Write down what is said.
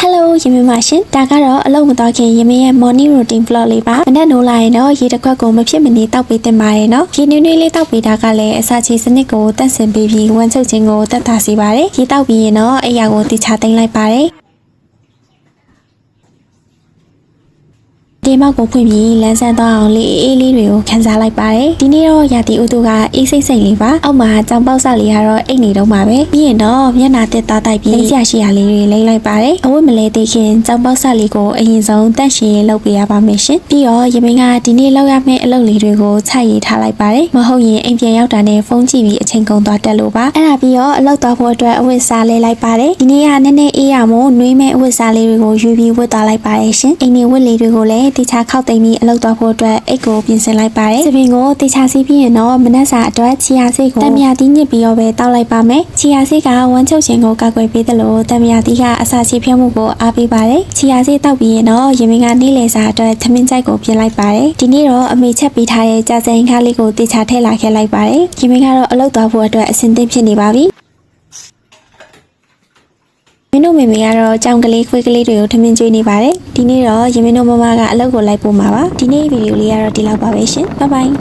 Hello ယမမရှင်ဒါကတော့အလုပ်မတော်ခင်ယမရဲ့ morning routine vlog လေးပါမနက်နိုးလာရင်တော့ရေတစ်ခွက်ကိုမဖြစ်မနေတောက်ပေးတင်ပါတယ်နော်ရေနွေးနွေးလေးတောက်ပေးတာကလည်းအစာချေစနစ်ကိုတက်ဆင်ပေးပြီးဝမ်းချုပ်ခြင်းကိုတက်တာစေပါတယ်ရေတောက်ပြီးရင်တော့အိယာကိုတိချသိမ်းလိုက်ပါတယ်ဒီမောက်ကိုဖွင့်ပြီးလမ်းဆန်းသွားအောင်လေးအေးလေးတွေကိုခန်းစားလိုက်ပါတယ်ဒီနေ့တော့ရာသီဥတုကအေးစိမ့်စိမ့်လေးပါအောက်မှာကြောင်ပေါက်ဆောက်လေးကတော့အိတ်နေတော့မှာပဲပြီးရင်တော့မျက်နှာတက်သားတိုက်ပြီးဆရာရှိရာလေးတွေလိမ့်လိုက်ပါတယ်အဝတ်မလဲသေးခင်ကြောင်ပေါက်ဆောက်လေးကိုအရင်ဆုံးတက်ရှင်လုပ်ပေးရပါမယ်ရှင်ပြီးတော့ယမင်းကဒီနေ့လောက်ရမယ့်အလုပ်လေးတွေကိုခြိုက်ရေးထားလိုက်ပါတယ်မဟုတ်ရင်အိမ်ပြန်ရောက်တာနဲ့ဖုန်းကြည့်ပြီးအချိန်ကုန်သွားတက်လို့ပါအဲ့ဒါပြီးတော့အလုပ်သွားဖို့အတွက်အဝတ်စားလေးလိုက်ပါတယ်ဒီနေ့ကနည်းနည်းအေးရမို့နှွေးမဲ့အဝတ်စားလေးတွေကိုယူပြီးဝတ်သွားလိုက်ပါတယ်ရှင်အိမ်နေဝတ်လေးတွေကိုလည်းတိချခောက်သိမ်းပြီးအလုပ်သွားဖို့အတွက်အိတ်ကိုပြင်ဆင်လိုက်ပါတယ်။သပင်ကိုတိချစီးပြီးရင်တော့မနက်စာအတွက်ချီယာစိတ်ကိုတံမြာတီးညစ်ပြီးတော့ပဲတောက်လိုက်ပါမယ်။ချီယာစိတ်ကဝမ်းချုပ်ခြင်းကိုကာကွယ်ပေးတယ်လို့တံမြာတီးကအစာချေဖြုံးမှုကိုအားပေးပါတယ်။ချီယာစိတ်တောက်ပြီးရင်တော့ယမင်းကနေ့လယ်စာအတွက်သမင်းကြိုက်ကိုပြင်လိုက်ပါတယ်။ဒီနေ့တော့အမေချက်ပေးထားတဲ့ကြာစင်ခါလေးကိုတိချထည့်လာခဲ့လိုက်ပါတယ်။ယမင်းကတော့အလုပ်သွားဖို့အတွက်အဆင်သင့်ဖြစ်နေပါပြီ။မင်းတို့မေမေကတော့ကြောင်ကလေးခွေးကလေးတွေကိုထမင်းကျွေးနေပါတယ်ဒီနေ့တော့ယမင်းတို့မမကအလုပ်ကိုလိုက်ပို့မှာပါဒီနေ့ဗီဒီယိုလေးကတော့ဒီလောက်ပါပဲရှင်ဘိုင်ဘိုင်